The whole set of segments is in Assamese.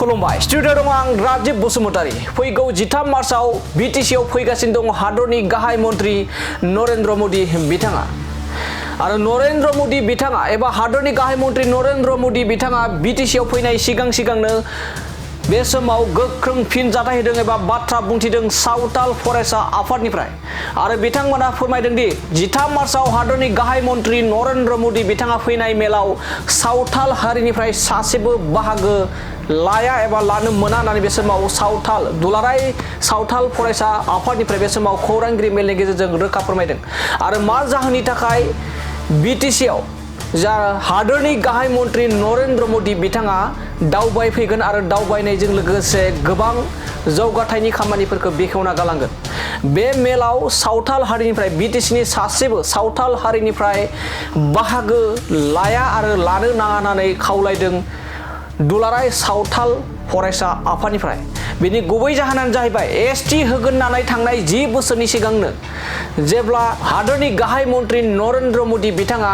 खुलुमबाय स्टुडिअ दं आं राजिब बसुमतारी फैगौ 13 मार्चआव बिटिसिआव फैगासिनो दं हादरनि गाहाय मन्त्रि नरेन्द्र मदि बिथाङा आरो नरेन्द्र मदि बिथाङा एबा हादरनि गाहाय मन्त्रि नरेन्द्र मदि बिथाङा बिटिसिआव फैनाय सिगांनो बे समाव गोख्रों फिनजाथाय होदों एबा बाथ्रा बुंथिदों सावताल फरायसा आफादनिफ्राय आरो बिथांमोना फोरमायदों दि 13 मार्चआव हादरनि गाहाय मन्त्रि नरेन्द्र मदि बिथाङा फैनाय मेलाव सावताल हारिनिफ्राय सासेबो बाहागो लाया एबा लानो मोना होननानै बे समाव सावताल दुलाराय सावताल फरायसा आफादनिफ्राय बे समाव खौरांगिरि मेलनि गेजेरजों रोखा फोरमायदों आरो मा जाहोननि थाखाय बिटिसिआव जा हादरनि गाहाय मन्त्रि नरेन्द्र मदि बिथाङा दावबायफैगोन आरो दावबायनायजों लोगोसे गोबां जौगाथायनि खामानिफोरखौ बेखेवना गालांगोन बे मेलाव सावताल हारिनिफ्राय बिटिसिनि सासेबो सावताल हारिनिफ्राय बाहागो लाया आरो लानो नाङा होननानै खावलायदों दुलाराय सावताल फरायसा आफादनिफ्राय बेनि गुबै जाहोनानो जाहैबाय एसटि होगोन होननानै थांनाय 10 बोसोरनि सिगांनो जेब्ला हादरनि गाहाय मन्त्रि नरेन्द्र मदि बिथाङा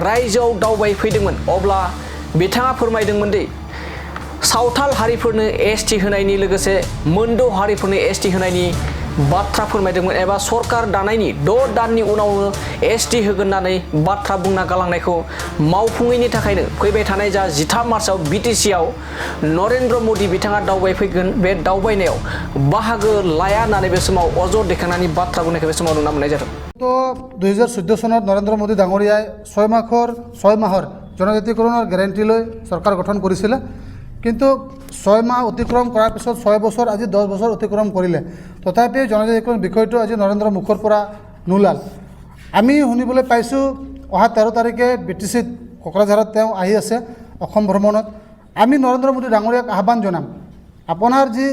रायजोआव दावबायफैदोंमोन अब्ला बिथाङा फोरमायदोंमोन दि सावताल हारिफोरनो एसटि होनायनि लोगोसे मोनद' हारिफोरनो एसटि होनायनि बाथ्रा फोरमायदोंमोन एबा सरकार दानायनि 6 दाननि उनावनो एसटि होगोन होननानै बाथ्रा बुंना गालांनायखौ मावफुङैनि थाखायनो फैबाय थानाय जा 13 मार्चआव बिटिसिआव नरेन्द्र मदि बिथाङा दावबायफैगोन बे दावबायनायाव बाहागो लाया होननानै बे समाव अजद दैखांनानै बाथ्रा बुंनायखौ बे समाव नुना मोननाय जादों। तो 2014 सनत नरेन्द्र मोदी डांगरियाय 6 माहर जनजातिकৰণৰ গ্যাৰাণ্টি লৈ सरकार गठन কৰিছিল কিন্তু 6 মাহ অতিক্ৰম কৰাৰ পিছত 6 বছৰ আজি 10 বছৰ অতিক্ৰম কৰিলে তথাপি জনজাতিকৰণ বিষয়টো আজি নৰেন্দ্ৰ মুখৰ পৰা নোলাল আমি শুনিবলৈ পাইছোঁ অহা 13 তাৰিখে বিটিচিত কোকৰাঝাৰত তেওঁ আহি আছে অসম ভ্ৰমণত আমি নৰেন্দ্ৰ মোদী ডাঙৰীয়াক আহ্বান জনাম আপোনাৰ যি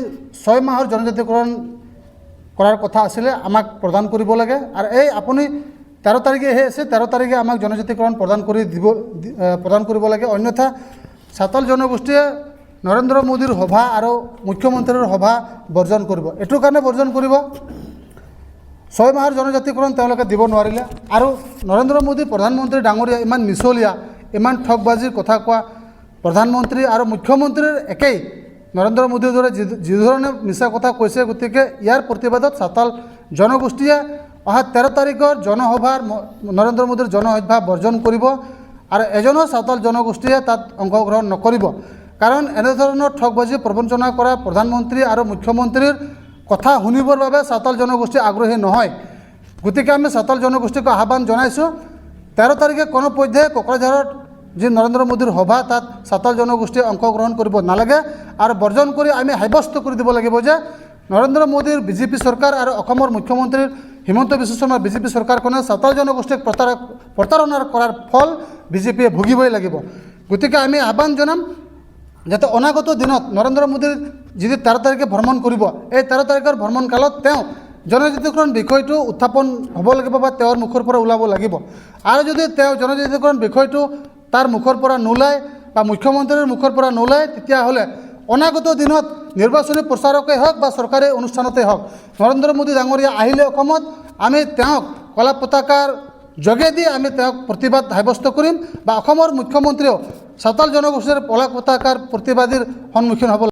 6 মাহৰ জনজাতিকৰণ কৰাৰ কথা আছিলে আমাক প্ৰদান কৰিব লাগে আৰু এই আপুনি 13 তাৰিখে আছে 13 তাৰিখে আমাক জনজাতিকৰণ প্ৰদান কৰিব লাগে অন্যথা সাঁওতাল জনগোষ্ঠীয়ে নৰেন্দ্ৰ মোদীৰ সভা আৰু মুখ্যমন্ত্ৰীৰ সভা বৰ্জন কৰিব এটো কাৰণে বৰ্জন কৰিব 6 মাহৰ জনজাতিকৰণ তেওঁলোকে দিব নোৱাৰিলে আৰু নৰেন্দ্ৰ মোদী প্ৰধানমন্ত্ৰী ডাঙৰীয়া ইমান মিছলীয়া ইমান ঠকবাজিৰ কথা কোৱা প্ৰধানমন্ত্ৰী আৰু মুখ্যমন্ত্ৰীৰ একেই নৰেন্দ্ৰ মোদীৰ দৰে যি ধৰণে মিছা কথা কৈছে গতিকে ইয়াৰ প্ৰতিবাদত সাঁওতাল জনগোষ্ঠীয়ে অহা 13 তাৰিখৰ জনসভাৰ নৰেন্দ্ৰ মোদীৰ জনসভা বৰ্জন কৰিব আৰু এজনো সাঁওতাল জনগোষ্ঠীয়ে তাত অংশগ্ৰহণ নকৰিব কাৰণ এনে ধৰণৰ ঠকবাজি প্ৰবঞ্চনা কৰা প্ৰধানমন্ত্ৰী আৰু মুখ্যমন্ত্ৰীৰ কথা শুনিবৰ বাবে সাঁওতাল জনগোষ্ঠী আগ্ৰহী নহয় গতিকে আমি সাঁওতাল জনগোষ্ঠীক আহ্বান জনাইছোঁ 13 তাৰিখে কোনো পৰ্যায়ে কোকৰাঝাৰত যে নৰেন্দ্ৰ মোদীৰ সভা তাত সাঁওতাল জনগোষ্ঠীয়ে অংশগ্ৰহণ কৰিব নালাগে আৰু বৰ্জন কৰি আমি সাব্যস্ত কৰি দিব লাগিব যে নৰেন্দ্ৰ মোদীৰ বিজেপি চৰকাৰ আৰু অসমৰ মুখ্যমন্ত্ৰীৰ হিমন্ত বিশ্ব শৰ্মাৰ বিজেপি চৰকাৰখনে সাঁওতাল জনগোষ্ঠীক প্ৰতাৰণা কৰাৰ ফল বিজেপিয়ে ভুগিবই লাগিব গতিকে আমি আহ্বান জনাম যাতে অনাগত দিনত নৰেন্দ্ৰ মোদীৰ যি 13 তাৰিখে ভ্ৰমণ কৰিব এই 13 তাৰিখৰ ভ্ৰমণ কালত তেওঁ জনজাতিকৰণ বিষয়টো উত্থাপন হ'ব লাগিব বা তেওঁৰ মুখৰ পৰা ওলাব লাগিব আৰু যদি তেওঁ জনজাতিকৰণ বিষয়টো তাৰ মুখৰ পৰা নোলায় বা মুখ্যমন্ত্ৰীৰ মুখৰ পৰা নোলায় তেতিয়াহ'লে অনাগত দিনত নিৰ্বাচনী প্ৰচাৰকেই হওক বা চৰকাৰী অনুষ্ঠানতেই হওক নৰেন্দ্ৰ মোদী ডাঙৰীয়া আহিলে অসমত আমি তেওঁক কলা পতাকাৰ যোগেদি আমি তেওঁক প্ৰতিবাদ সাব্যস্ত কৰিম বা অসমৰ মুখ্যমন্ত্ৰীও সাঁওতাল জনগোষ্ঠীৰ কলা পতাকাৰ প্ৰতিবাদীৰ সন্মুখীন হ'ব